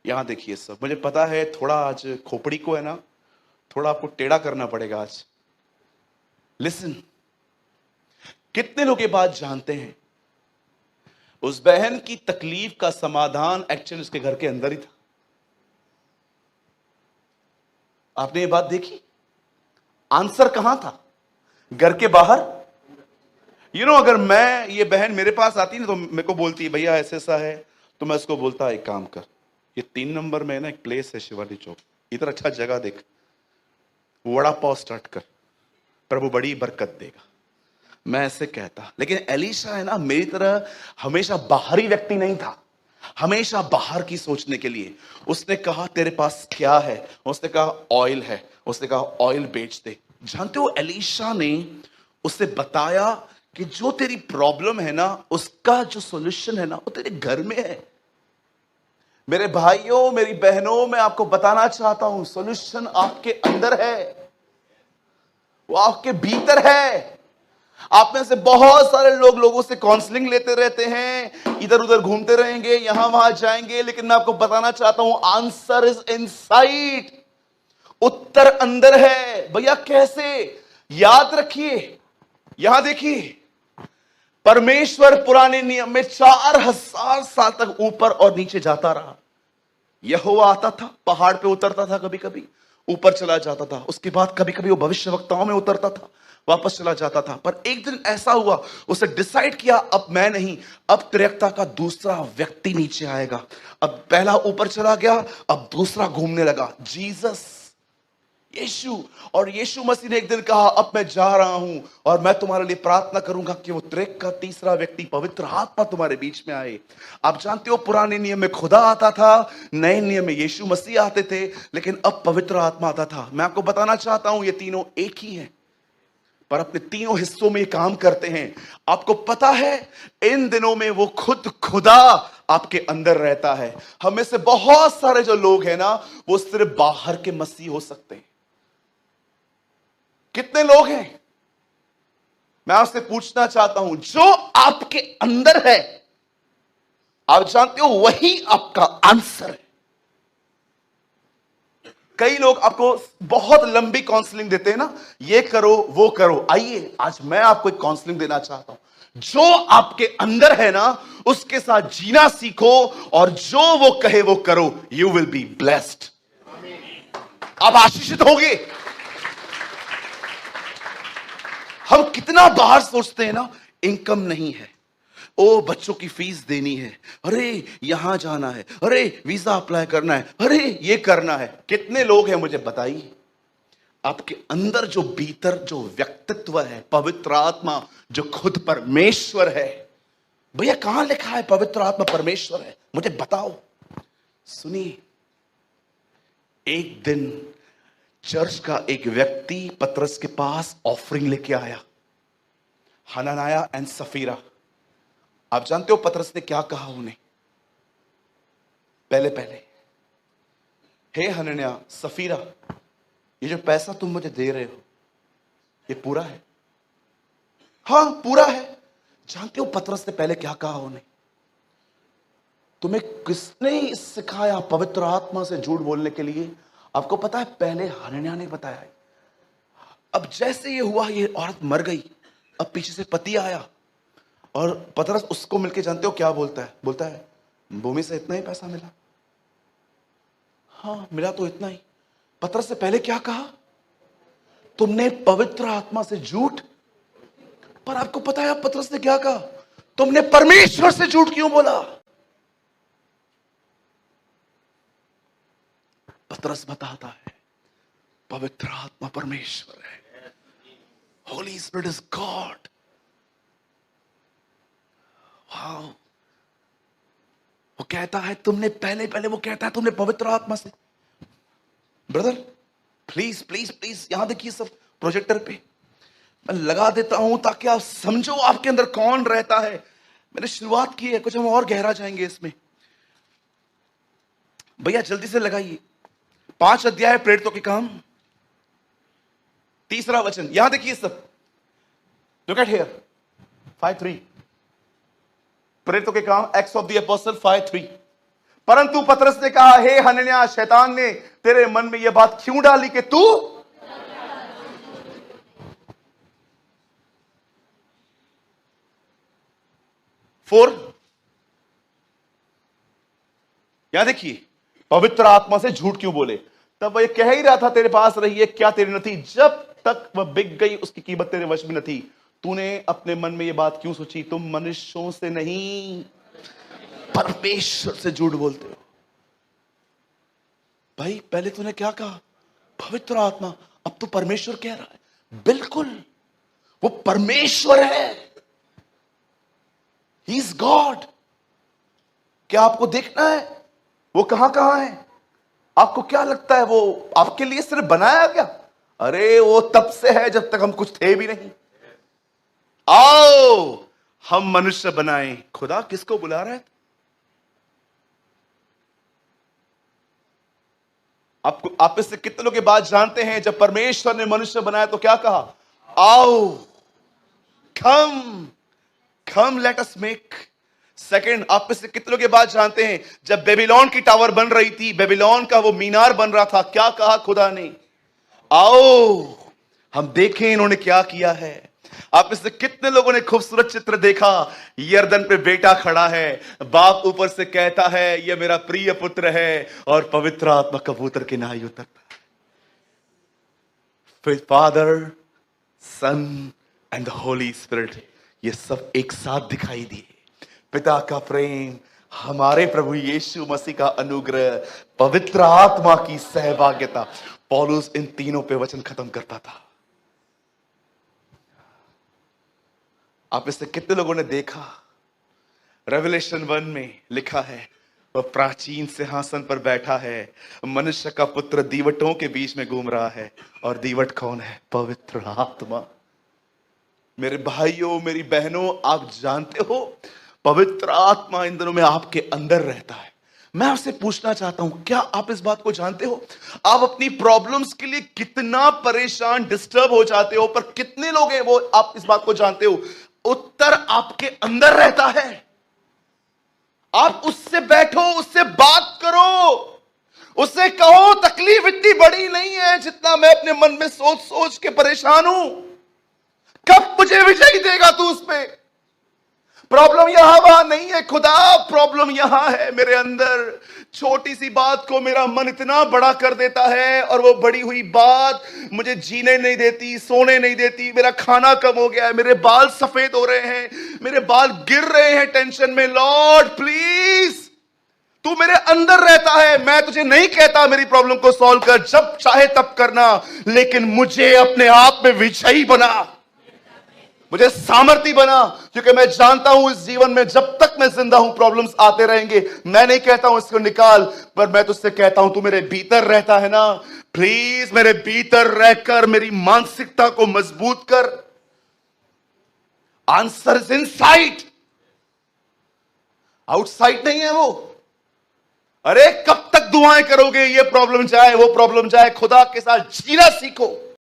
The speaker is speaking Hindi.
यहां देखिए सब, मुझे पता है थोड़ा आज खोपड़ी को है ना, थोड़ा आपको टेढ़ा करना पड़ेगा आज। लिसन, कितने लोग ये बात जानते हैं उस बहन की तकलीफ का समाधान एक्चुअली उसके घर के अंदर ही था। आपने ये बात देखी? आंसर कहां था? घर के बाहर। अगर मैं, ये बहन मेरे पास आती ना तो मेरे को बोलती है भैया ऐसा ऐसा है, तो मैं उसको बोलता एक काम कर, ये 3 नंबर में ना एक प्लेस है शिवाली चौक, इधर अच्छा जगह देख, वड़ा पाव स्टार्ट कर, प्रभु बड़ी बरकत देगा। मैं ऐसे कहता। लेकिन एलीशा है ना, मेरी तरह हमेशा बाहरी व्यक्ति नहीं था, हमेशा बाहर की सोचने के लिए। उसने कहा तेरे पास क्या है? उसने कहा ऑयल है। उसने कहा ऑयल बेच दे। जानते हो, एलीशा ने उसे बताया कि जो तेरी प्रॉब्लम है ना, उसका जो सॉल्यूशन है ना, वो तेरे घर में है। मेरे भाइयों, मेरी बहनों, मैं आपको बताना चाहता हूं, सॉल्यूशन आपके अंदर है, वो आपके भीतर है। आप में से बहुत सारे लोगों से काउंसलिंग लेते रहते हैं, इधर उधर घूमते रहेंगे, यहां वहां जाएंगे, लेकिन मैं आपको बताना चाहता हूं, आंसर इज इनसाइड। उत्तर अंदर है। भैया कैसे? याद रखिए, यहां देखिए, परमेश्वर पुराने नियम में 4000 साल तक ऊपर और नीचे जाता रहा। यहोवा आता था, पहाड़ पे उतरता था, कभी कभी ऊपर चला जाता था, उसके बाद कभी कभी वो भविष्यवक्ताओं में उतरता था, वापस चला जाता था। पर एक दिन ऐसा हुआ, उसे डिसाइड किया अब मैं नहीं, अब त्रिएकता का दूसरा व्यक्ति नीचे आएगा। अब पहला ऊपर चला गया, अब दूसरा घूमने लगा, जीसस, यीशु। और यीशु मसीह ने एक दिन कहा अब मैं जा रहा हूं और मैं तुम्हारे लिए प्रार्थना करूंगा कि वो त्रिएक का तीसरा व्यक्ति पवित्र आत्मा तुम्हारे बीच में आए। आप जानते हो, पुराने नियम में खुदा आता था, नए नियम में यीशु मसीह आते थे, लेकिन अब पवित्र आत्मा आता था। मैं आपको बताना चाहता हूं, ये तीनों एक ही हैं, पर अपने तीनों हिस्सों में काम करते हैं। आपको पता है, इन दिनों में वो खुद खुदा आपके अंदर रहता है। हम में से बहुत सारे जो लोग हैं ना, वो सिर्फ बाहर के मसीह हो सकते हैं। कितने लोग हैं? मैं आपसे पूछना चाहता हूं, जो आपके अंदर है, आप जानते हो वही आपका आंसर है। कई लोग आपको बहुत लंबी काउंसलिंग देते हैं ना, ये करो वो करो। आइए आज मैं आपको एक काउंसलिंग देना चाहता हूं, जो आपके अंदर है ना, उसके साथ जीना सीखो, और जो वो कहे वो करो। यू विल बी ब्लेस्ड, आप आशीषित होंगे। हम कितना बाहर सोचते हैं ना, इनकम नहीं है, ओ बच्चों की फीस देनी है, अरे यहां जाना है, अरे वीजा अप्लाई करना है, अरे ये करना है। कितने लोग हैं मुझे बताइए, आपके अंदर जो भीतर जो व्यक्तित्व है, पवित्र आत्मा जो खुद परमेश्वर है। भैया कहां लिखा है पवित्र आत्मा परमेश्वर है? मुझे बताओ। सुनिए, एक दिन चर्च का एक व्यक्ति पतरस के पास ऑफरिंग लेके आया, हनन्याह एंड सफीरा। आप जानते हो पतरस ने क्या कहा उन्हें? पहले हे हनन्याह, सफीरा, ये जो पैसा तुम मुझे दे रहे हो, ये पूरा है? हां पूरा है। जानते हो पतरस ने पहले क्या कहा उन्हें? तुम्हें किसने सिखाया पवित्र आत्मा से झूठ बोलने के लिए? आपको पता है, पहले हनन्याह ने बताया है। अब जैसे ये हुआ, ये औरत मर गई, अब पीछे से पति आया, और पतरस उसको मिलके, जानते हो क्या बोलता है? बोलता है भूमि से इतना ही पैसा मिला। हाँ मिला तो इतना ही। पतरस से पहले क्या कहा? तुमने पवित्र आत्मा से झूठ। पर आपको पता है पतरस ने क्या कहा? तुमने परमेश्वर से झूठ क्यों बोला? पतरस बताता है पवित्र आत्मा परमेश्वर है, Holi spirit is God. Wow. वो कहता है तुमने पहले वो कहता है तुमने पवित्र आत्मा से। ब्रदर प्लीज प्लीज प्लीज यहां देखिए सब, प्रोजेक्टर पे मैं लगा देता हूं ताकि आप समझो आपके अंदर कौन रहता है। मैंने शुरुआत की है, कुछ हम और गहरा जाएंगे इसमें। भैया जल्दी से लगाइए, 5 अध्याय प्रेरितों के काम, 3 वचन। यहां देखिए सब, लुक एट हियर, 5:3, प्रेरितों के काम, एक्ट्स ऑफ द अपोस्टल 5:3। परंतु पतरस ने कहा, हे हनन्याह, शैतान ने तेरे मन में यह बात क्यों डाली कि तू 4 यहां देखिए, पवित्र आत्मा से झूठ क्यों बोले? तब वह कह ही रहा था, तेरे पास रही है क्या तेरी न थी? जब तक वह बिक गई उसकी कीमत तेरे वश में न थी। तूने अपने मन में यह बात क्यों सोची? तुम मनुष्यों से नहीं परमेश्वर से झूठ बोलते हो। भाई पहले तूने क्या कहा? पवित्र आत्मा। अब तो परमेश्वर कह रहा है। बिल्कुल, वो परमेश्वर है। He is God. क्या आपको देखना है वो कहां कहां है? आपको क्या लगता है वो आपके लिए सिर्फ बनाया गया? अरे वो तब से है जब तक हम कुछ थे भी नहीं। आओ हम मनुष्य बनाएं। खुदा किसको बुला रहा है? आप इससे कितने लोग ये बात जानते हैं? जब परमेश्वर ने मनुष्य बनाया तो क्या कहा? आओ, कम लेट अस मेक। सेकंड, आप इससे कितने लोग ये बात जानते हैं? जब बेबीलोन की टावर बन रही थी, बेबीलोन का वो मीनार बन रहा था, क्या कहा खुदा ने? आओ हम देखें इन्होंने क्या किया है। आप इससे कितने लोगों ने खूबसूरत चित्र देखा? यरदन पे बेटा खड़ा है, बाप ऊपर से कहता है यह मेरा प्रिय पुत्र है, और पवित्र आत्मा कबूतर के नाई उतरता है। फिर father, son and the holy spirit, ये सब एक साथ दिखाई दिए। पिता का प्रेम, हमारे प्रभु यीशु मसीह का अनुग्रह, पवित्र आत्मा की सहभागिता। पौलुस इन तीनों पे वचन खत्म करता था। आप इससे कितने लोगों ने देखा? रेवलेशन 1 में लिखा है, वह प्राचीन सिंहासन पर बैठा है, मनुष्य का पुत्र दीवटों के बीच में घूम रहा है। और दीवट कौन है? पवित्र आत्मा। मेरे भाइयों, मेरी बहनों, आप जानते हो पवित्र आत्मा इन दिनों में आपके अंदर रहता है। मैं आपसे पूछना चाहता हूं, क्या आप इस बात को जानते हो? आप अपनी प्रॉब्लम्स के लिए कितना परेशान, डिस्टर्ब हो जाते हो, पर कितने लोग हैं वो आप इस बात को जानते हो? उत्तर आपके अंदर रहता है। आप उससे बैठो, उससे बात करो, उससे कहो तकलीफ इतनी बड़ी नहीं है जितना मैं अपने मन में सोच सोच के परेशान हूं। कब मुझे विजयी देगा तू उस पे? प्रॉब्लम यहां वहां नहीं है खुदा, प्रॉब्लम यहां है मेरे अंदर। छोटी सी बात को मेरा मन इतना बड़ा कर देता है, और वो बड़ी हुई बात मुझे जीने नहीं देती, सोने नहीं देती। मेरा खाना कम हो गया है, मेरे बाल सफेद हो रहे हैं, मेरे बाल गिर रहे हैं टेंशन में। लॉर्ड प्लीज, तू मेरे अंदर रहता है। मैं तुझे नहीं कहता मेरी प्रॉब्लम को सॉल्व कर, जब चाहे तब करना, लेकिन मुझे अपने आप में विजयी बना, मुझे सामर्थी बना। क्योंकि मैं जानता हूं इस जीवन में जब तक मैं जिंदा हूं प्रॉब्लम्स आते रहेंगे। मैं नहीं कहता हूं इसको निकाल, पर मैं तुझसे कहता हूं तू मेरे भीतर रहता है ना, प्लीज मेरे भीतर रहकर मेरी मानसिकता को मजबूत कर। आंसर इज इनसाइड, आउटसाइड नहीं है वो। अरे कब तक दुआएं करोगे? ये प्रॉब्लम जाए, वो प्रॉब्लम जाए। खुदा के साथ जीना सीखो।